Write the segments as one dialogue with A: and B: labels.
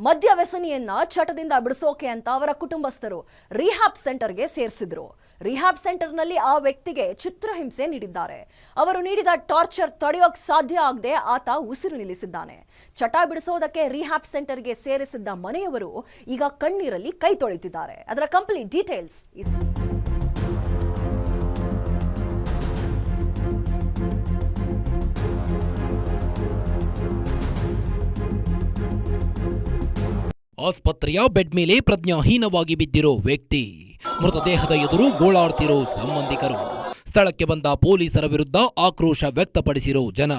A: ಮದ್ಯ ವ್ಯಸನಿಯನ್ನ ಚಟದಿಂದ ಬಿಡಿಸೋಕೆ ಅಂತ ಅವರ ಕುಟುಂಬಸ್ಥರು ರಿಹ್ಯಾಬ್ ಸೆಂಟರ್ಗೆ ಸೇರಿಸಿದ್ರು. ರಿಹ್ಯಾಬ್ ಸೆಂಟರ್ನಲ್ಲಿ ಆ ವ್ಯಕ್ತಿಗೆ ಚಿತ್ರಹಿಂಸೆ ನೀಡಿದ್ದಾರೆ. ಅವರು ನೀಡಿದ ಟಾರ್ಚರ್ ತಡೆಯೋಕ್ ಸಾಧ್ಯ ಆಗದೆ ಆತ ಉಸಿರು ನಿಲ್ಲಿಸಿದ್ದಾನೆ. ಚಟ ಬಿಡಿಸೋದಕ್ಕೆ ರಿಹ್ಯಾಬ್ ಸೆಂಟರ್ಗೆ ಸೇರಿಸಿದ್ದ ಮನೆಯವರು ಈಗ ಕಣ್ಣೀರಲ್ಲಿ ಕೈ ತೊಳೆಯುತ್ತಿದ್ದಾರೆ. ಅದರ ಕಂಪ್ಲೀಟ್ ಡೀಟೇಲ್ಸ್.
B: ಆಸ್ಪತ್ರೆಯ ಬೆಡ್ ಮೇಲೆ ಪ್ರಜ್ಞಾಹೀನವಾಗಿ ಬಿದ್ದಿರೋ ವ್ಯಕ್ತಿ, ಮೃತದೇಹದ ಎದುರು ಗೋಳಾಡ್ತಿರೋ ಸಂಬಂಧಿಕರು, ಸ್ಥಳಕ್ಕೆ ಬಂದ ಪೊಲೀಸರ ವಿರುದ್ಧ ಆಕ್ರೋಶ ವ್ಯಕ್ತಪಡಿಸಿರೋ ಜನ,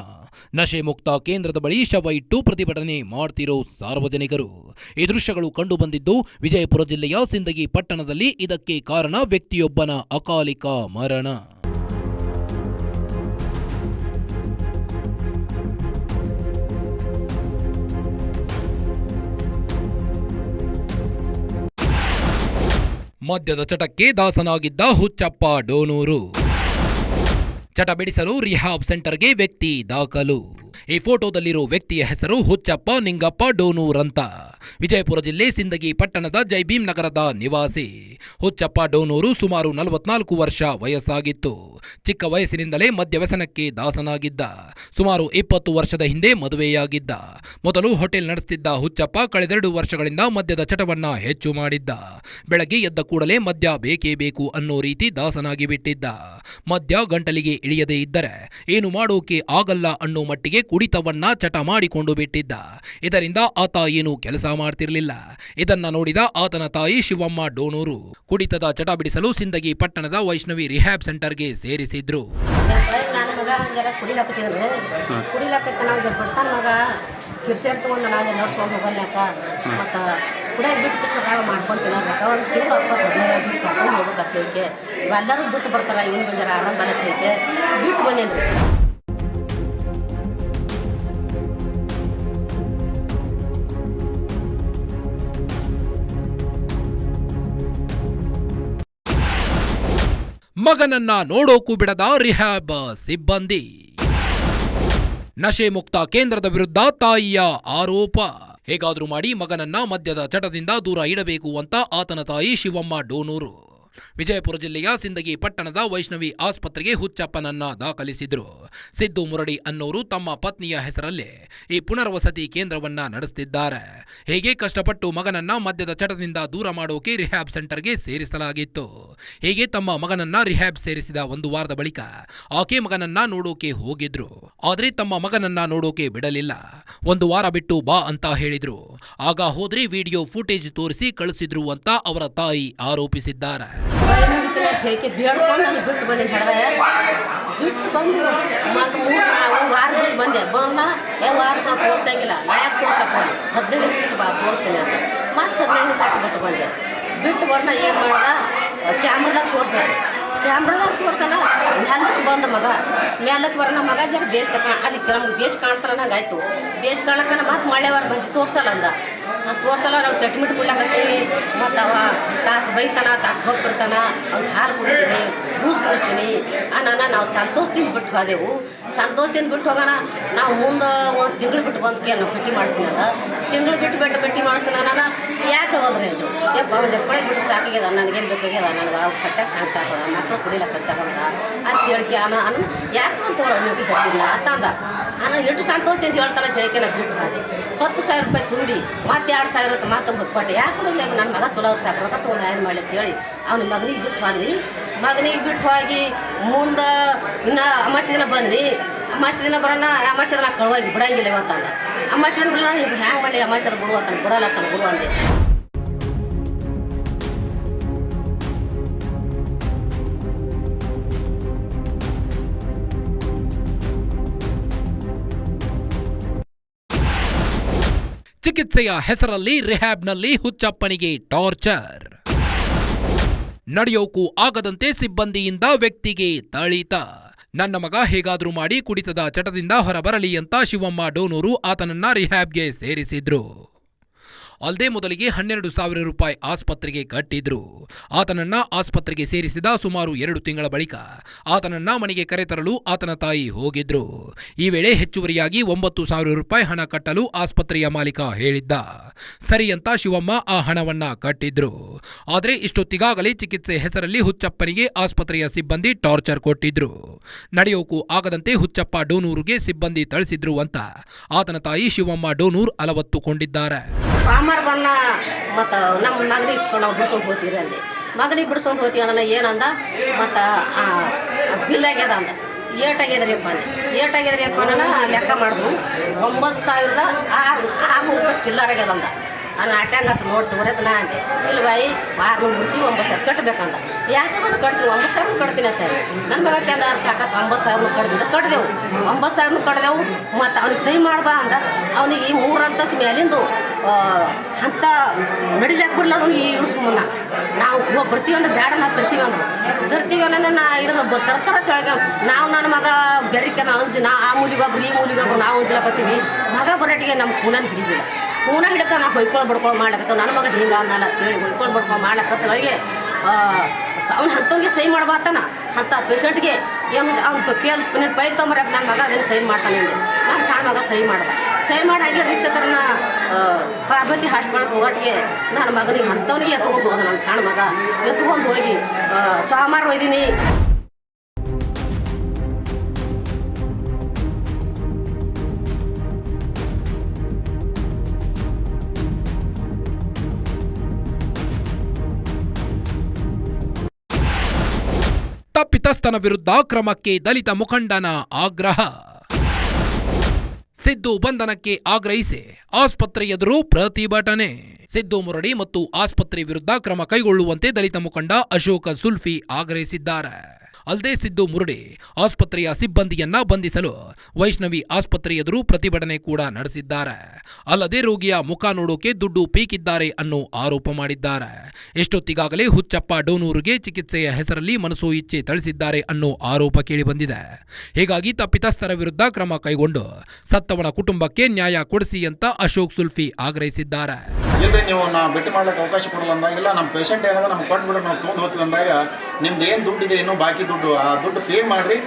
B: ನಶೆ ಮುಕ್ತ ಕೇಂದ್ರದ ಬಳಿ ಶವ ಇಟ್ಟು ಪ್ರತಿಭಟನೆ ಮಾಡ್ತಿರೋ ಸಾರ್ವಜನಿಕರು. ಈ ದೃಶ್ಯಗಳು ಕಂಡುಬಂದಿದ್ದು ವಿಜಯಪುರ ಜಿಲ್ಲೆಯ ಸಿಂದಗಿ ಪಟ್ಟಣದಲ್ಲಿ. ಇದಕ್ಕೆ ಕಾರಣ ವ್ಯಕ್ತಿಯೊಬ್ಬನ ಅಕಾಲಿಕ ಮರಣ. ಮದ್ಯದ ಚಟಕ್ಕೆ ದಾಸನಾಗಿದ್ದ ಹುಚ್ಚಪ್ಪ ಡೋನೂರು. ಚಟ ಬಿಡಿಸಲು ರಿಹ್ಯಾಬ್ ಸೆಂಟರ್ಗೆ ವ್ಯಕ್ತಿ ದಾಖಲು. ಈ ಫೋಟೋದಲ್ಲಿರೋ ವ್ಯಕ್ತಿಯ ಹೆಸರು ಹುಚ್ಚಪ್ಪ ನಿಂಗಪ್ಪ ಡೋನೂರ್ ಅಂತ. ವಿಜಯಪುರ ಜಿಲ್ಲೆ ಸಿಂದಗಿ ಪಟ್ಟಣದ ಜೈಭೀಮ್ ನಗರದ ನಿವಾಸಿ ಹುಚ್ಚಪ್ಪ ಡೋನೂರು ಸುಮಾರು 44 ವರ್ಷ ವಯಸ್ಸಾಗಿತ್ತು. ಚಿಕ್ಕ ವಯಸ್ಸಿನಿಂದಲೇ ಮದ್ಯ ವ್ಯಸನಕ್ಕೆ ದಾಸನಾಗಿದ್ದ. ಸುಮಾರು 20 ವರ್ಷದ ಹಿಂದೆ ಮದುವೆಯಾಗಿದ್ದ. ಮೊದಲು ಹೋಟೆಲ್ ನಡೆಸುತ್ತಿದ್ದ ಹುಚ್ಚಪ್ಪ ಕಳೆದೆರಡು ವರ್ಷಗಳಿಂದ ಮದ್ಯದ ಚಟವನ್ನ ಹೆಚ್ಚು ಮಾಡಿದ್ದ. ಬೆಳಗ್ಗೆ ಎದ್ದ ಕೂಡಲೇ ಮದ್ಯ ಬೇಕೇ ಬೇಕು ಅನ್ನೋ ರೀತಿ ದಾಸನಾಗಿ ಬಿಟ್ಟಿದ್ದ. ಮದ್ಯ ಗಂಟಲಿಗೆ ಇಳಿಯದೇ ಇದ್ದರೆ ಏನು ಮಾಡೋಕೆ ಆಗಲ್ಲ ಅನ್ನೋ ಮಟ್ಟಿಗೆ ಕುಡಿತವನ್ನ ಚಟ ಮಾಡಿಕೊಂಡು ಬಿಟ್ಟಿದ್ದ. ಇದರಿಂದ ಆತ ಏನು ಕೆಲಸ ಮಾಡ್ತಿರ್ಲಿಲ್ಲ. ಇದನ್ನ ನೋಡಿದ ಆತನ ತಾಯಿ ಶಿವಮ್ಮ ಡೋನೂರು ಕುಡಿತದ ಚಟ ಬಿಡಿಸಲು ಸಿಂದಗಿ ಪಟ್ಟಣದ ವೈಷ್ಣವಿ ರಿಹ್ಯಾಬ್ ಸೆಂಟರ್ಗೆ ಸೇರಿಸಿದ್ರು.
C: ಕಿರ್ಸೇರ್ ತಗೊಂಡು ನಾನು ನೋಡ್ಸ್ಕೊಂಡು ಹೋಗಲ್ಯಾಕ ಮತ್ತು ಕುಡಿಯೋದು ಬಿಟ್ಟು ಕಿಸ್ನ ಮಾಡ್ಕೊಂಡು ತಿನ್ನೋದಕ್ಕೆ ಒಂದು ತಿಂಗಳು 15 ಬಿಟ್ಟು ಕರ್ಕೊಂಡು ಹೋಗ್ಬೇಕತ್ತೈಕೆ. ಇವೆಲ್ಲರೂ ಬಿಟ್ಟು ಬರ್ತಾರೆ. ಇವನಿಗೆ ಜರ ಆರಾಮ ಬರತ್ತೈತೆ ಬಿಟ್ಟು ಬಂದೇನ್ರಿ.
B: ಮಗನನ್ನ ನೋಡೋಕು ಬಿಡದ ರಿಹ್ಯಾಬ್ ಸಿಬ್ಬಂದಿ. ನಶೆ ಮುಕ್ತ ಕೇಂದ್ರದ ವಿರುದ್ಧ ತಾಯಿಯ ಆರೋಪ. ಹೇಗಾದ್ರೂ ಮಾಡಿ ಮಗನನ್ನ ಮದ್ಯದ ಚಟದಿಂದ ದೂರ ಇಡಬೇಕು ಅಂತ ಆತನ ತಾಯಿ ಶಿವಮ್ಮ ಡೋನೂರು ವಿಜಯಪುರ ಜಿಲ್ಲೆಯ ಸಿಂದಗಿ ಪಟ್ಟಣದ ವೈಷ್ಣವಿ ಆಸ್ಪತ್ರೆಗೆ ಹುಚ್ಚಪ್ಪನನ್ನ ದಾಖಲಿಸಿದ್ರು. ಸಿದ್ದು ಮುರಡಿ ಅನ್ನೋರು ತಮ್ಮ ಪತ್ನಿಯ ಹೆಸರಲ್ಲೇ ಈ ಪುನರ್ವಸತಿ ಕೇಂದ್ರವನ್ನ ನಡೆಸುತ್ತಿದ್ದಾರೆ. ಹೇಗೆ ಕಷ್ಟಪಟ್ಟು ಮಗನನ್ನ ಮದ್ಯದ ಚಟದಿಂದ ದೂರ ಮಾಡೋಕೆ ರಿಹ್ಯಾಬ್ ಸೆಂಟರ್ಗೆ ಸೇರಿಸಲಾಗಿತ್ತು. ಹೀಗೆ ತಮ್ಮ ಮಗನನ್ನ ರಿಹ್ಯಾಬ್ ಸೇರಿಸಿದ 1 ವಾರದ ಬಳಿಕ ಆಕೆ ಮಗನನ್ನ ನೋಡೋಕೆ ಹೋಗಿದ್ರು. ಆದ್ರೆ ತಮ್ಮ ಮಗನನ್ನ ನೋಡೋಕೆ ಬಿಡಲಿಲ್ಲ. 1 ವಾರ ಬಿಟ್ಟು ಬಾ ಅಂತ ಹೇಳಿದ್ರು. ಆಗ ಹೋದ್ರೆ ವಿಡಿಯೋ ಫುಟೇಜ್ ತೋರಿಸಿ ಕಳಿಸಿದ್ರು ಅಂತ ಅವರ ತಾಯಿ ಆರೋಪಿಸಿದ್ದಾರೆ.
C: ಬೇಡ್ಕೊಂಡು ನನಗೆ ಬಿಟ್ಟು ಬಂದೆ ಬಿಟ್ಟು ಬಂದು ಮತ್ತು 1 ವಾರ ಬಿಟ್ಟು ಬಂದೆ ವಾರ ನಾವು ತೋರ್ಸಂಗಿಲ್ಲ. ಯಾಕೆ ತೋರ್ಸಕ್ಕೆ ಹೋಗಿ 15 ಬಿಟ್ಟು ಬಾ ತೋರಿಸ್ತೀನಿ ಅಂತ ಮತ್ತೆ 15 ಬಿಟ್ಟು ಬಂದೆ. ಬಿಟ್ಟು ಬರ್ನ ಏನು ಮಾಡ್ದ, ಕ್ಯಾಮ್ರದಾಗ ತೋರ್ಸಲ್ಲ. ಮ್ಯಾಲಕ್ಕೆ ಬಂದ ಮಗ, ಮ್ಯಾಲಕ್ಕೆ ಬರೋಣ ಮಗ ಜರ ಬೇಸ್ ಅದಕ್ಕೆ ನಮ್ಗೆ ಬೇಸ್ ಕಾಣ್ತಾರನಾಗಾಯ್ತು. ಬೇಸ್ ಕಾಣಕ್ಕನ ಮತ್ತೆ ಮಳೆವಾರ ಬಂದು ತೋರ್ಸಲ್ಲ ಅಂದ. ತೋರ್ಸಲ್ಲ. ನಾವು ತಟ್ಮಿಟ್ಟು ಕುಡ್ಲಾಕತ್ತೀವಿ. ಮತ್ತು ಅವ ತಾಸು ಬೈತಾನ, ತಾಸು ಹೋಗ್ತಿರ್ತಾನ. ಅವ್ನಿಗೆ ಹಾಲು ಕುಡಿಸ್ತೀನಿ, ಬೂಸ್ ಕುಡಿಸ್ತೀನಿ ನಾವು ಸಂತೋಷದಿಂದ ಬಿಟ್ಟು ಹೋದೆವು. ಸಂತೋಷದಿಂದ ಬಿಟ್ಟು ಹೋಗೋಣ. ನಾವು ಮುಂದೆ 1 ತಿಂಗಳು ಬಿಟ್ಟು ಬಂದಕ್ಕೆ ನಾವು ಭೇಟಿ ಮಾಡಿಸ್ತೀನಿ ಅಂದ. ತಿಂಗಳು ಬಿಟ್ಟು ಭೇಟಿ ಮಾಡಿಸ್ತೀನಿ ನಾನು. ಯಾಕೆ ಹೋದ್ರೆ ಇದು ಯಪ್ಪ ಜಪ್ಪಳೆ ಬಿಟ್ಟು ಸಾಕಾಗ್ಯದ, ನನಗೇನು ಬೇಕಾಗ್ಯದ, ನನಗೆ ಅವ್ರು ಕಟ್ಟಾಗ ಸಾಕಾಗ್ತದ, ಮಕ್ಕಳು ಕುಡಿಲಕ್ಕತ್ತಾರ ಅಂತ ಹೇಳಿಕೆ ಯಾಕೆ ಅಂತ ನಿಮಗೆ ಹೆಚ್ಚಿಲ್ಲ ಅಂತಂದ. ಎಷ್ಟು ಸಂತೋಷದಿಂದ ಹೇಳ್ತಾನೆ ಹೇಳಿಕೆ ನಾನು ಬಿಟ್ಟು ಹೋದೆ. 10,000 ರೂಪಾಯಿ ತುಂಬಿ ಮತ್ತೆ 2,000 ಮತ್ತೆ ಕೊಟ್ಟೆ. ಯಾಕೆ ನನ್ನ ಮಗ ಚಲೋ ಸಾಕ್ರೊಕ್ಕ ತೊಗೊಂಡು ಏನು ಮಾಡಲಿ ಅಂತೇಳಿ ಅವ್ನ ಮಗನಿಗೆ ಬಿಟ್ಟು ಹೋದ್ರಿ. ಮಗನಿಗೆ ಬಿಟ್ಟು ಹೋಗಿ ಮುಂದೆ ಇನ್ನು ಅಮಾಸೆ ದಿನ ಬಂದ್ರಿ. ಅಮಾಸೆ ದಿನ ಬರೋಣ. ಅಮಾಸೆ ದಿನ ಕಳುವಾಗಿ ಬಿಡಂಗಿಲ್ಲ ಇವತ್ತಂದ. ಅಮಾಸೆ ದಿನ ಬಿಡೋಣ. ಹ್ಯಾಂಗೆ ಮಾಡಿ ಅಮಾಸೆ ಬಿಡುವಂತಾನೆ ಬಿಡಲತ್ತಾನೆ ಬಿಡು ಅಂದೆ.
B: ಚಿಕಿತ್ಸೆಯ ಹೆಸರಲ್ಲಿ ರಿಹ್ಯಾಬ್ನಲ್ಲಿ ಹುಚ್ಚಪ್ಪನಿಗೆ ಟಾರ್ಚರ್. ನಡೆಯೋಕು ಆಗದಂತೆ ಸಿಬ್ಬಂದಿಯಿಂದ ವ್ಯಕ್ತಿಗೆ ಥಳಿತ. ನನ್ನ ಮಗ ಹೇಗಾದ್ರೂ ಮಾಡಿ ಕುಡಿತದ ಚಟದಿಂದ ಹೊರಬರಲಿ ಅಂತ ಶಿವಮ್ಮ ಡೋನೂರು ಆತನನ್ನ ರಿಹ್ಯಾಬ್ಗೆ ಸೇರಿಸಿದ್ರು. ಅಲ್ಲದೆ ಮೊದಲಿಗೆ 12,000 ರೂಪಾಯಿ ಆಸ್ಪತ್ರೆಗೆ ಕಟ್ಟಿದ್ರು. ಆತನನ್ನ ಆಸ್ಪತ್ರೆಗೆ ಸೇರಿಸಿದ ಸುಮಾರು 2 ತಿಂಗಳ ಬಳಿಕ ಆತನನ್ನ ಮನೆಗೆ ಕರೆತರಲು ಆತನ ತಾಯಿ ಹೋಗಿದ್ರು. ಈ ವೇಳೆ ಹೆಚ್ಚುವರಿಯಾಗಿ 9,000 ರೂಪಾಯಿ ಹಣ ಕಟ್ಟಲು ಆಸ್ಪತ್ರೆಯ ಮಾಲೀಕ ಹೇಳಿದ್ದ. ಸರಿ ಅಂತ ಶಿವಮ್ಮ ಆ ಹಣವನ್ನ ಕಟ್ಟಿದ್ರು. ಆದರೆ ಇಷ್ಟೊತ್ತಿಗಾಗಲೇ ಚಿಕಿತ್ಸೆ ಹೆಸರಲ್ಲಿ ಹುಚ್ಚಪ್ಪನಿಗೆ ಆಸ್ಪತ್ರೆಯ ಸಿಬ್ಬಂದಿ ಟಾರ್ಚರ್ ಕೊಟ್ಟಿದ್ರು. ನಡೆಯೋಕು ಆಗದಂತೆ ಹುಚ್ಚಪ್ಪ ಡೋನೂರುಗೆ ಸಿಬ್ಬಂದಿ ಥಳಿಸಿದ್ರು ಅಂತ ಆತನ ತಾಯಿ ಶಿವಮ್ಮ ಡೋನೂರ್ ಅಲವತ್ತುಕೊಂಡಿದ್ದಾರೆ.
C: ಸೋಮವಾರ ಬನ್ನ ಮತ್ತು ನಮ್ಮ ಮಗನಿಗೆ ನಾವು ಬಿಡ್ಸ್ಕೊಂಡು ಹೋಗ್ತೀವಿ ಅಂದೆ. ಮಗನಿಗೆ ಬಿಡ್ಸ್ಕೊಂಡು ಹೋಗ್ತೀವಿ ಅಂದ್ರೆ ಏನಂದ ಮತ್ತು ಬಿಲ್ ಆಗ್ಯದ ಅಂದ. ಏಟಾಗ್ಯದ್ರಿಯಪ್ಪ ಅಂದೆ. ಏಟಾಗ್ಯದ್ರಿಯಪ್ಪ ನಾನು ಲೆಕ್ಕ ಮಾಡಿದ್ರು 9,600 ರೂಪಾಯಿ ಚಿಲ್ಲರ್ ಆಗ್ಯದ ಅಂದ. ನಾನು ಅಟ್ಯಾಂಗತ್ತ ನೋಡಿ ತಗೋರತ್ತ ನಾ ಅಂದೆ. ಇಲ್ಲ ಬಾಯಿ 600 ಬಿಡ್ತೀವಿ 9,000 ಕಟ್ಟಬೇಕಂದ. ಯಾಕೆ ಬಂದು ಕಟ್ತೀವಿ 9,000 ಕಟ್ತೀನಿ ಅಂತ ಹೇಳಿ ನನ್ನ ಮಗ ಚಂದ ಸಾಕತ್ತು 9,000 ಕಟ್ಟಿದೆವು 9,000 ಕಟ್ಟಿದೆವು. ಮತ್ತು ಅವ್ನಿಗೆ ಸಹಿ ಮಾಡ್ಬಾ ಅಂದ. ಅವನಿಗೆ 3 ಅಂತಸ್ತು ಮೇಲಿಂದು ಅಂತ ಮೆಡಿಲಾಕ್ ಬರಲ್ಲ ಅವ್ನಿಗೆ ಇಳಿಸ್ಕೊಂಬಂದ. ನಾವು ಬರ್ತೀವಿ ಅಂದ್ರೆ ಬೇಡ ನಾವು ತರ್ತೀವಿ ಅನ್ನೋ ನಾ ಇದನ್ನು ತರ್ತಾರ ಕೆಳಗೆ ನಾವು ನನ್ನ ಮಗ ಬೆರಿಕೆ ನಾವು ಅನ್ಸಿ ನಾ ಆ ಮೂಲಿಗೊಬ್ರು ಈ ಮೂಲಿಗೊಬ್ರು ನಾವು ಅನ್ಸ್ಲಕತ್ತೀವಿ. ಮಗ ಬರೋಟಿಗೆ ನಮ್ಮ ಕೂನ ಹಿಡಿದಿಲ್ಲ. ಕೂನ ಹಿಡಕ ನಾವು ಹೊಯ್ಕೊಳ್ಳೋ ಮಾಡ್ಲಕತ್ತವ. ನನ್ನ ಮಗ ಹಿಂಗೆ ಅನ್ನಲ್ಲ ಅಂತೇಳಿ ಹೊಯ್ಕೊಳ್ಳೋ ಮಾಡ್ಲಕತ್ತಗಳಿಗೆ ಅವ್ನು ಅಂಥವ್ನಿಗೆ ಸಹಿ ಮಾಡ್ಬಾತಾನ ಅಂಥ ಪೇಷಂಟ್ಗೆ ಏನು ಅವ್ನು ಪೈಲ್ ತೊಂಬರಕ್ಕೆ ನನ್ನ ಮಗ ಅದನ್ನು ಸಹಿ ಮಾಡ್ತಾನೆ ಅಂದೆ. ನಾನು ಸಣ್ಣ ಮಗ ಸಹಿ ಮಾಡಿ ಹಾಗೆ ರಿಚ್ ಹತ್ರನ ಪಾರ್ವತಿ ಹಾಸ್ಪಿಟಲ್ಗೆ ಹೋಗೋಟಿಗೆ ನನ್ನ ಮಗನಿಗೆ ಅಂಥವ್ನಿಗೆ ಎತ್ಕೊಂಡು ಹೋದ. ನನ್ನ ಸಣ್ಣ ಮಗ ಎತ್ಕೊಂಡು ಹೋಗಿ ಸೋಮವಾರ ಒಯ್ದೀನಿ.
B: ತಪ್ಪಿತಸ್ಥನ ವಿರುದ್ಧ ಕ್ರಮಕ್ಕೆ ದಲಿತ ಮುಖಂಡನ ಆಗ್ರಹ. ಸಿದ್ದು ಬಂಧನಕ್ಕೆ ಆಗ್ರಹಿಸಿ ಆಸ್ಪತ್ರೆ ಎದುರು ಪ್ರತಿಭಟನೆ. ಸಿದ್ದು ಮುರಡಿ ಮತ್ತು ಆಸ್ಪತ್ರೆ ವಿರುದ್ಧ ಕ್ರಮ ಕೈಗೊಳ್ಳುವಂತೆ ದಲಿತ ಮುಖಂಡ ಅಶೋಕ ಸುಲ್ಫಿ ಆಗ್ರಹಿಸಿದ್ದಾರೆ. ಅಲ್ಲದೆ ಸಿದ್ದು ಮುರಡಿ ಆಸ್ಪತ್ರೆಯ ಸಿಬ್ಬಂದಿಯನ್ನ ಬಂಧಿಸಲು ವೈಷ್ಣವಿ ಆಸ್ಪತ್ರೆ ಎದುರು ಪ್ರತಿಭಟನೆ ಕೂಡ ನಡೆಸಿದ್ದಾರೆ. ಅಲ್ಲದೆ ರೋಗಿಯ ಮುಖ ನೋಡೋಕೆ ದುಡ್ಡು ಪೀಕಿದ್ದಾರೆ ಅನ್ನೋ ಆರೋಪ ಮಾಡಿದ್ದಾರೆ. ಎಷ್ಟೊತ್ತಿಗಾಗಲೇ ಹುಚ್ಚಪ್ಪ ಡೋನೂರಿಗೆ ಚಿಕಿತ್ಸೆಯ ಹೆಸರಲ್ಲಿ ಮನಸೋ ಇಚ್ಛೆ ಥಳಿಸಿದ್ದಾರೆ ಅನ್ನೋ ಆರೋಪ ಕೇಳಿಬಂದಿದೆ. ಹೀಗಾಗಿ ತಪ್ಪಿತಸ್ಥರ ವಿರುದ್ಧ ಕ್ರಮ ಕೈಗೊಂಡು ಸತ್ತವನ ಕುಟುಂಬಕ್ಕೆ ನ್ಯಾಯ ಕೊಡಿಸಿ ಅಂತ ಅಶೋಕ್ ಸುಲ್ಫಿ ಆಗ್ರಹಿಸಿದ್ದಾರೆ.
D: ಇಲ್ಲರಿ ನೀವು ನಾವು ಭೇಟಿ ಮಾಡ್ಲಿಕ್ಕೆ ಅವಕಾಶ ಕೊಡಲ್ಲ ಅಂದಾಗ, ಇಲ್ಲ ನಮ್ಮ ಪೇಷಂಟ್ ಏನಾದ್ರೆ ನಮ್ಗೆ ಕೊಟ್ಬಿಡ್ರಿ ನಾವು ತೊಗೊಂಡು ಹೋಗ್ತೀವಿ ಅಂದಾಗ, ನಿಮ್ದು ಏನು ದುಡ್ಡಿದೆ ಇನ್ನೂ ಬಾಕಿ ದುಡ್ಡು ಆ ದುಡ್ಡು ಪೇ ಮಾಡಿರಿ,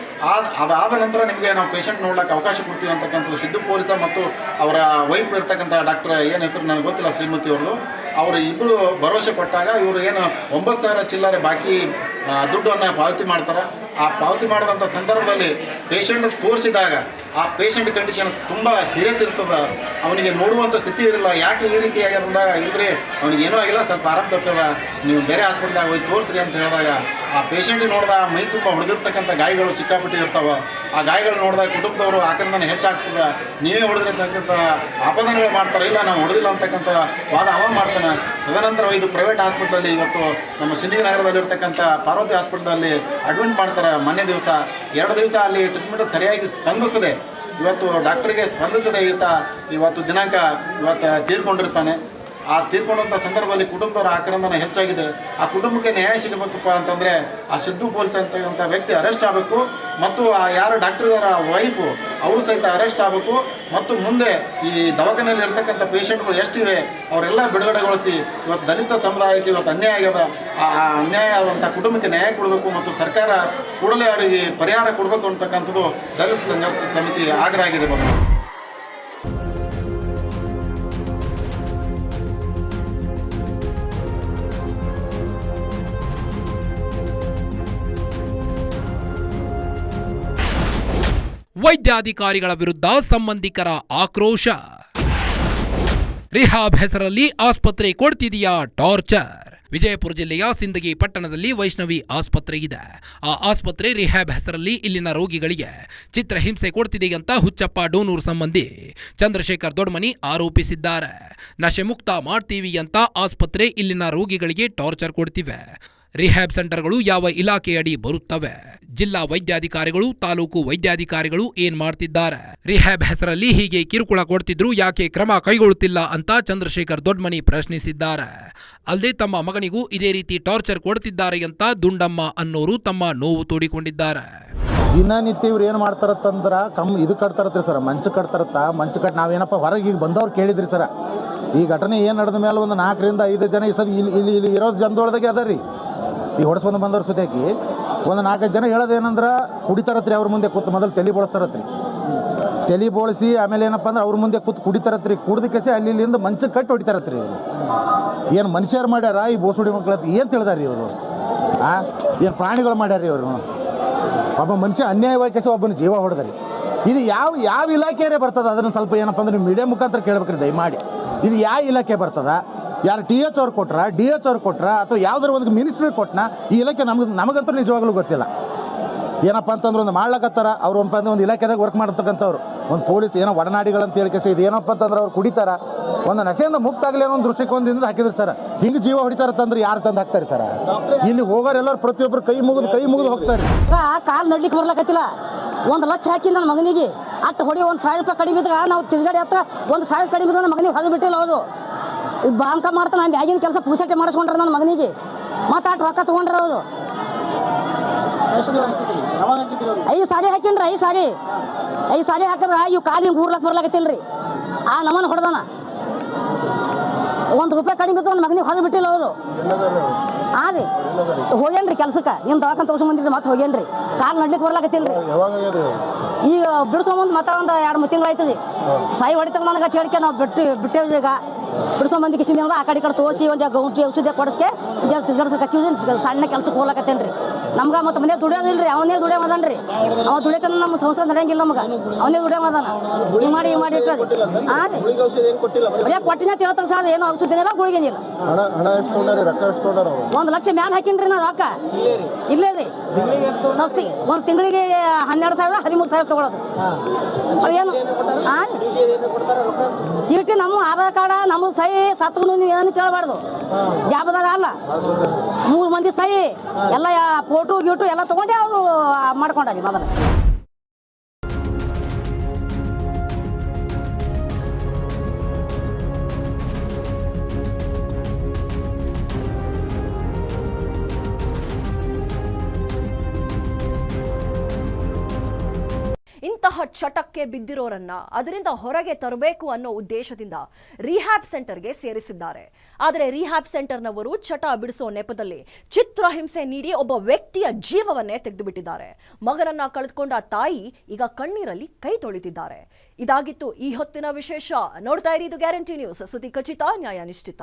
D: ಅದಾದ ನಂತರ ನಿಮಗೆ ನಾವು ಪೇಷಂಟ್ ನೋಡ್ಲಿಕ್ಕೆ ಅವಕಾಶ ಕೊಡ್ತೀವಿ ಅಂತಕ್ಕಂಥದ್ದು ಸಿದ್ದು ಪೊಲೀಸ ಮತ್ತು ಅವರ ವೈಫ್ ಇರ್ತಕ್ಕಂಥ ಡಾಕ್ಟರ್ ಏನು ಹೆಸರು ನನಗೆ ಗೊತ್ತಿಲ್ಲ, ಶ್ರೀಮತಿ ಅವ್ರದ್ದು, ಅವರು ಇಬ್ಬರು ಭರವಸೆ ಕೊಟ್ಟಾಗ ಇವರು ಏನು 9,000 ಚಿಲ್ಲರೆ ಬಾಕಿ ದುಡ್ಡನ್ನು ಪಾವತಿ ಮಾಡ್ತಾರೆ. ಆ ಪಾವತಿ ಮಾಡಿದಂಥ ಸಂದರ್ಭದಲ್ಲಿ ಪೇಷಂಟ್ ತೋರಿಸಿದಾಗ ಆ ಪೇಷಂಟ್ ಕಂಡೀಷನ್ ತುಂಬ ಸೀರಿಯಸ್ ಇರ್ತದೆ, ಅವನಿಗೆ ನೋಡುವಂಥ ಸ್ಥಿತಿ ಇರಲ್ಲ. ಯಾಕೆ ಈ ರೀತಿ ಆಗ್ಯದ ಅಂದಾಗ, ಇಲ್ಲರಿ ಅವ್ನಿಗೆ ಏನೂ ಆಗಿಲ್ಲ, ಸ್ವಲ್ಪ ಆರಾಮ ತಪ್ಪದ, ನೀವು ಬೇರೆ ಹಾಸ್ಪಿಟ್ಲಾಗ ಹೋಗಿ ತೋರಿಸ್ರಿ ಅಂತ ಹೇಳಿದಾಗ ಆ ಪೇಷಂಟಿಗೆ ನೋಡಿದಾಗ ಮೈ ತುಂಬ ಹೊಡೆದಿರ್ತಕ್ಕಂಥ ಗಾಯಗಳು ಸಿಕ್ಕಾಪಟ್ಟಿ ಇರ್ತಾವೆ. ಆ ಗಾಯಗಳು ನೋಡಿದಾಗ ಕುಟುಂಬದವರು ಆಕ್ರಂದನೆ ಹೆಚ್ಚಾಗ್ತದೆ. ನೀವೇ ಹೊಡೆದಿರ್ತಕ್ಕಂಥ ಆಪಾದನೆಗಳು ಮಾಡ್ತಾರೆ, ಇಲ್ಲ ನಾವು ಹೊಡೆದಿಲ್ಲ ಅಂತಕ್ಕಂಥ ವಾದ ಅವ ಮಾಡ್ತಾನೆ. ತದನಂತರ ಇದು ಪ್ರೈವೇಟ್ ಹಾಸ್ಪಿಟ್ಲಲ್ಲಿ ಇವತ್ತು ನಮ್ಮ ಸಿಂಧಿನಗರದಲ್ಲಿರ್ತಕ್ಕಂಥ ಪಾರ್ವತಿ ಹಾಸ್ಪಿಟ್ಲಲ್ಲಿ ಅಡ್ಮಿಟ್ ಮಾಡ್ತಾರೆ. ಮೊನ್ನೆ ದಿವಸ 2 ದಿವಸ ಅಲ್ಲಿ ಟ್ರೀಟ್ಮೆಂಟ್ ಸರಿಯಾಗಿ ಸ್ಪಂದಿಸದೆ, ಇವತ್ತು ಡಾಕ್ಟ್ರಿಗೆ ಸ್ಪಂದಿಸದೆ ಇವತ್ತು ದಿನಾಂಕ ತೀರ್ಕೊಂಡಿರ್ತಾನೆ. ಆ ತೀರ್ಕೊಂಡಂಥ ಸಂದರ್ಭದಲ್ಲಿ ಕುಟುಂಬದವರ ಆಕ್ರಂದನ ಹೆಚ್ಚಾಗಿದೆ. ಆ ಕುಟುಂಬಕ್ಕೆ ನ್ಯಾಯ ಸಿಗಬೇಕಪ್ಪ ಅಂತಂದರೆ ಆ ಸಿದ್ದು ಪೊಲೀಸ್ ಅಂತಕ್ಕಂಥ ವ್ಯಕ್ತಿ ಅರೆಸ್ಟ್ ಆಗಬೇಕು, ಮತ್ತು ಆ ಯಾರು ಡಾಕ್ಟರ್ ಇದಾರ ವೈಫು ಅವರು ಸಹಿತ ಅರೆಸ್ಟ್ ಆಗಬೇಕು, ಮತ್ತು ಮುಂದೆ ಈ ದವಾಖಾನೆಯಲ್ಲಿ ಇರ್ತಕ್ಕಂಥ ಪೇಷಂಟ್ಗಳು ಎಷ್ಟಿವೆ ಅವರೆಲ್ಲ ಬಿಡುಗಡೆಗೊಳಿಸಿ ಇವತ್ತು ದಲಿತ ಸಮುದಾಯಕ್ಕೆ ಇವತ್ತು ಅನ್ಯಾಯ ಆಗ್ಯದ. ಆ ಅನ್ಯಾಯ ಆದಂಥ ಕುಟುಂಬಕ್ಕೆ ನ್ಯಾಯ ಕೊಡಬೇಕು ಮತ್ತು ಸರ್ಕಾರ ಕೂಡಲೇ ಅವರಿಗೆ ಪರಿಹಾರ ಕೊಡಬೇಕು ಅಂತಕ್ಕಂಥದ್ದು ದಲಿತ ಸಂಘರ್ಷ ಸಮಿತಿ ಆಗ್ರಹ ಆಗಿದೆ.
B: ವೈದ್ಯಾಧಿಕಾರಿಗಳ ವಿರುದ್ಧ ಸಂಬಂಧಿಕರ ಆಕ್ರೋಶ. ರಿಹಾಬ್ ಹೆಸರಲ್ಲಿ ಆಸ್ಪತ್ರೆ ಕೊಡ್ತಿದೆಯಾ ಟಾರ್ಚರ್? ವಿಜಯಪುರ ಜಿಲ್ಲೆಯ ಸಿಂದಗಿ ಪಟ್ಟಣದಲ್ಲಿ ವೈಷ್ಣವಿ ಆಸ್ಪತ್ರೆ ಇದೆ. ಆ ಆಸ್ಪತ್ರೆ ರಿಹ್ಯಾಬ್ ಹೆಸರಲ್ಲಿ ಇಲ್ಲಿನ ರೋಗಿಗಳಿಗೆ ಚಿತ್ರಹಿಂಸೆ ಕೊಡ್ತಿದೆ ಅಂತ ಹುಚ್ಚಪ್ಪ ಡೋನೂರ್ ಸಂಬಂಧಿ ಚಂದ್ರಶೇಖರ್ ದೊಡ್ಮನಿ ಆರೋಪಿಸಿದ್ದಾರೆ. ನಶೆ ಮುಕ್ತ ಮಾಡ್ತೀವಿ ಅಂತ ಆಸ್ಪತ್ರೆ ಇಲ್ಲಿನ ರೋಗಿಗಳಿಗೆ ಟಾರ್ಚರ್ ಕೊಡ್ತಿವೆ. ರಿಹ್ಯಾಬ್ ಸೆಂಟರ್ಗಳು ಯಾವ ಇಲಾಖೆಯಡಿ ಬರುತ್ತವೆ? ಜಿಲ್ಲಾ ವೈದ್ಯಾಧಿಕಾರಿಗಳು, ತಾಲೂಕು ವೈದ್ಯಾಧಿಕಾರಿಗಳು ಏನ್ ಮಾಡ್ತಿದ್ದಾರೆ? ರಿಹ್ಯಾಬ್ ಹೆಸರಲ್ಲಿ ಹೀಗೆ ಕಿರುಕುಳ ಕೊಡ್ತಿದ್ರು, ಯಾಕೆ ಕ್ರಮ ಕೈಗೊಳ್ಳುತ್ತಿಲ್ಲ ಅಂತ ಚಂದ್ರಶೇಖರ್ ದೊಡ್ಮನಿ ಪ್ರಶ್ನಿಸಿದ್ದಾರೆ. ಅಲ್ಲದೆ ತಮ್ಮ ಮಗನಿಗೂ ಇದೇ ರೀತಿ ಟಾರ್ಚರ್ ಕೊಡ್ತಿದ್ದಾರೆ ಅಂತ ದುಂಡಮ್ಮ ಅನ್ನೋರು ತಮ್ಮ ನೋವು ತೋಡಿಕೊಂಡಿದ್ದಾರೆ.
E: ದಿನನಿತ್ಯ ಇವ್ರು ಏನು ಮಾಡ್ತಾರತ್ತಂದ್ರೆ ಇದು ಕಟ್ತಾರತ್ರಿ ಸರ್, ಮಂಚು ಕಟ್ಟಿ ನಾವೇನಪ್ಪ ಹೊರಗೆ ಈಗ ಬಂದವ್ರು ಕೇಳಿದ್ರಿ ಸರ. ಈ ಘಟನೆ ಏನು ನಡೆದ ಮೇಲೆ ಒಂದು 4 ರಿಂದ 5 ಜನ ಈ ಸದ ಇಲ್ಲಿ ಇರೋದು ಜನದೊಳದಾಗೆ ಅದ ರೀ. ಈ ಹೊಡ್ಸ್ಕೊಂಡು ಬಂದವ್ರ ಸುತ್ತಾಕಿ ಒಂದು 4-5 ಜನ ಹೇಳೋದೇನಂದ್ರೆ ಕುಡಿತಾರತ್ರಿ ಅವ್ರ ಮುಂದೆ ಕೂತು, ಮೊದಲು ತಲೆ ಬೋಳಿಸ್ತಾರತ್ರಿ. ತಲೆ ಬೋಳಿಸಿ ಆಮೇಲೆ ಏನಪ್ಪ ಅಂದ್ರೆ ಅವ್ರ ಮುಂದೆ ಕೂತು ಕುಡಿತಾರತ್ರಿ. ಕುಡ್ದಕ್ಕೆ ಇಲ್ಲಿಂದ ಮಂಚಕ್ಕೆ ಕಟ್ಟಿ ಹೊಡಿತಾರತ್ರಿ ಇವರು. ಏನು ಮನುಷ್ಯರು ಮಾಡ್ಯಾರ ಈ ಬೋಸುಡಿ ಮಕ್ಳದ್ದು ಏನು ತಿಳಿದಾರಿ ಇವರು? ಏನು ಪ್ರಾಣಿಗಳು ಮಾಡ್ಯಾರ ಇವರು? ಒಬ್ಬ ಮನುಷ್ಯ ಅನ್ಯಾಯವಾಗಿ ಒಬ್ಬನ ಜೀವ ಹೊಡೆದ್ರಿ. ಇದು ಯಾವ ಇಲಾಖೆಯೇ ಬರ್ತದ? ಅದನ್ನು ಸ್ವಲ್ಪ ಏನಪ್ಪ ಅಂದ್ರೆ ನೀವು ಮೀಡಿಯಾ ಮುಖಾಂತರ ಕೇಳ್ಬೇಕ್ರಿ ದಯಮಾಡಿ. ಇದು ಯಾವ ಇಲಾಖೆ ಬರ್ತದ? ಯಾರು TH ಅವ್ರು ಕೊಟ್ರ, DH ಅವ್ರು ಕೊಟ್ರ, ಅಥವಾ ಯಾವ್ದಾರು ಒಂದು ಮಿನಿಸ್ಟ್ರಿ ಕೊಟ್ಟನ? ಈ ಇಲಾಖೆ ನಮಗಂತೂ ನಿಜವಾಗ್ಲೂ ಗೊತ್ತಿಲ್ಲ. ಏನಪ್ಪ ಅಂತಂದ್ರೆ ಒಂದು ಮಾಡ್ಲಕತ್ತಾರ ಅವ್ರು ಒಂದು ಇಲಾಖೆದಾಗ ವರ್ಕ್ ಮಾಡ್ತಕ್ಕಂಥವ್ರು, ಒಂದು ಪೊಲೀಸ್ ಏನೋ ಒಡನಾಡಿಗಳಂತ ಹೇಳಿಕೆ ಇದು ಏನಪ್ಪ ಅಂತಂದ್ರೆ ಅವ್ರು ಕುಡಿತಾರ, ಒಂದು ನಶೆಯಿಂದ ಮುಕ್ತ ಆಗಲಿ ಅನ್ನೋ ಒಂದು ದೃಷ್ಟಿಕೋನದಿಂದ ಹಾಕಿದ್ರು ಸರ್. ಹಿಂಗೆ ಜೀವ ಹೊಡಿತಾರತ್ತಂದ್ರೆ ಯಾರು ತಂದು ಹಾಕ್ತಾರೆ ಸರ್? ಇಲ್ಲಿ ಹೋಗೋರೆಲ್ಲರೂ ಪ್ರತಿಯೊಬ್ಬರು ಕೈ ಮುಗಿದು ಹೋಗ್ತಾರೆ.
F: ಕಾಲು ನಡ್ಲಿಕ್ಕೆ ಬರ್ಲಕತ್ತಿಲ್ಲ. 1 ಲಕ್ಷ ಹಾಕಿ ನನ್ನ ಮಗನಿಗೆ ಅಟ್ಟು ಹೊಡಿ 1,000 ರೂಪಾಯಿ ಕಡಿಮೆ ಇದ್ದಾಗ ನಾವು ತಿರುಗಾಡಿ ಹತ್ತ 1,000 ಕಡಿಮೆ ನನ್ನ ಮಗನಿಗೆ ಹೊರ ಬಿಟ್ಟಿಲ್ಲ ಅವರು. ಬಾಂಕ ಮಾಡ್ತಾನೆ, ನಾನು ಬ್ಯಾಗಿನ ಕೆಲಸ ಪುಸಟೆ ಮಾಡಿಸ್ಕೊಂಡ್ರೆ ನನ್ನ ಮಗನಿಗೆ ಮತ್ತೆ ಅಟ್ಟು ರೊಕ್ಕ ತೊಗೊಂಡ್ರೆ ಅವರು. 5 ಸಾರಿ ಹಾಕಿನ್ರಿ, 5 ಸಾರಿ ಹಾಕಿದ್ರೆ ಇವು ಕಾಲಿಗೆ ಊರ್ಲಕ್ಕೆ ಬರ್ಲಾಕತ್ತಿಲ್ರಿ. ಆ ನಮ್ಮನ್ನ ಹೊಡೆದಾನ. 1 ರೂಪಾಯಿ ಕಡಿಮೆ ಇತ್ತು ನನ್ನ ಮಗನಿಗೆ ಹೊರ ಬಿಟ್ಟಿಲ್ಲ ಅವರು. ರೀ ಹೋಗ್ಯಾನ್ರಿ ಕೆಲ್ಸಕ್ಕೆ, ನಿಮ್ಮ ದವಾಖಾನೆ ತೋರ್ಸ್ಕೊಂಬಂದಿದ್ರಿ ಮತ್ತೆ ಹೋಗ್ಯಾನ್ರಿ. ಕಾಲು ನಡ್ಲಿಕ್ಕೆ ಬರ್ಲಾಕತ್ತಿಲ್ರಿ. ಈಗ ಬಿಡ್ಸ್ಕೊಂಬಂದು ಮತ್ತೆ ಒಂದು 2-3 ತಿಂಗಳು ಆಯ್ತು ರೀ. ಸಾಯಿ ಹೊಡಿತಾಗ ನನಗೆ ಹೇಳಿಕೆ ನಾವು ಬಿಟ್ಟೇವಿ. ಈಗ ಬಿಡ್ಸ್ಕೊಂಬಂದು ಕಿಸಿನ ಆ ಕಡೆ ತೋರಿಸಿ ಒಂದು ಗೌಟಿ ಔಷಧಿ ಕೊಡಿಸ್ಕೆ ಸಣ್ಣ ಕೆಲ್ಸಕ್ಕೆ ಹೋಗ್ಲಾಕತ್ತೇನ್ರಿ. ನಮ್ಗೆ ಮತ್ತೆ ಮನೆ ದುಡಿಯೋದಿಲ್ರಿ, ಅವನೇ ದುಡಿಯೋದನ್ರಿ. ಅವ ದುಡಿಯತನ ನಮ್ಮ ಸಂಸಾರ ನಡೆಯಂಗಿಲ್ಲ ನಮ್ಗೆ. ಅವನೇ ದುಡಿಯೋದನ. ಹಿಂಗೆ ಮಾಡಿ ಇಟ್ಟರಿ. ಬರೀ ಕೊಟ್ಟಿನ ತಿಳ್ತಾಗ ಸರ್, ಏನು ಔಷಧಿ ಇಲ್ಲ, ಗುಳಿಗೇನಿಲ್ಲ. 1 ಲಕ್ಷ ಮ್ಯಾಲೆ ಹಾಕಿನ್ರಿ ನಾ ರೊಕ್ಕ. ಇಲ್ಲೇ ರೀ ಸಸ್ತಿ. ಒಂದು ತಿಂಗಳಿಗೆ 12,000 13,000 ತಗೊಳ್ಳೋದು. ಅವೇನು ಚೀಟಿ ನಮ್ಮ ಆಧಾರ್ ಕಾರ್ಡ ನಮ್ಮ ಸಹಿ ಸತ್ತು ನೀವು ಏನು ಕೇಳಬಾರ್ದು. ಜಾಬದಾಗ ಅಲ್ಲ, 3 ಮಂದಿ ಸಹಿ ಎಲ್ಲ ಫೋಟೋ ಗೀಟು ಎಲ್ಲ ತಗೊಂಡೆ ಅವರು ಮಾಡ್ಕೊಂಡಾರಿ ಮೊದಲು.
A: ಇಂತಹ ಚಟಕ್ಕೆ ಬಿದ್ದಿರೋರನ್ನ ಅದರಿಂದ ಹೊರಗೆ ತರಬೇಕು ಅನ್ನೋ ಉದ್ದೇಶದಿಂದ ರಿಹ್ಯಾಬ್ ಸೆಂಟರ್ಗೆ ಸೇರಿಸಿದ್ದಾರೆ. ಆದರೆ ರಿಹ್ಯಾಬ್ ಸೆಂಟರ್ನವರು ಚಟ ಬಿಡಿಸೋ ನೆಪದಲ್ಲಿ ಚಿತ್ರಹಿಂಸೆ ನೀಡಿ ಒಬ್ಬ ವ್ಯಕ್ತಿಯ ಜೀವವನ್ನೇ ತೆಗೆದುಬಿಟ್ಟಿದ್ದಾರೆ. ಮಗನನ್ನ ಕಳೆದುಕೊಂಡ ತಾಯಿ ಈಗ ಕಣ್ಣೀರಲ್ಲಿ ಕೈ ತೊಳಿತಿದ್ದಾರೆ. ಇದಾಗಿತ್ತು ಈ ಹೊತ್ತಿನ ವಿಶೇಷ. ನೋಡ್ತಾ ಇರಿ, ಇದು ಗ್ಯಾರಂಟಿ ನ್ಯೂಸ್. ಸುದ್ದಿ ಖಚಿತ, ನ್ಯಾಯ ನಿಶ್ಚಿತ.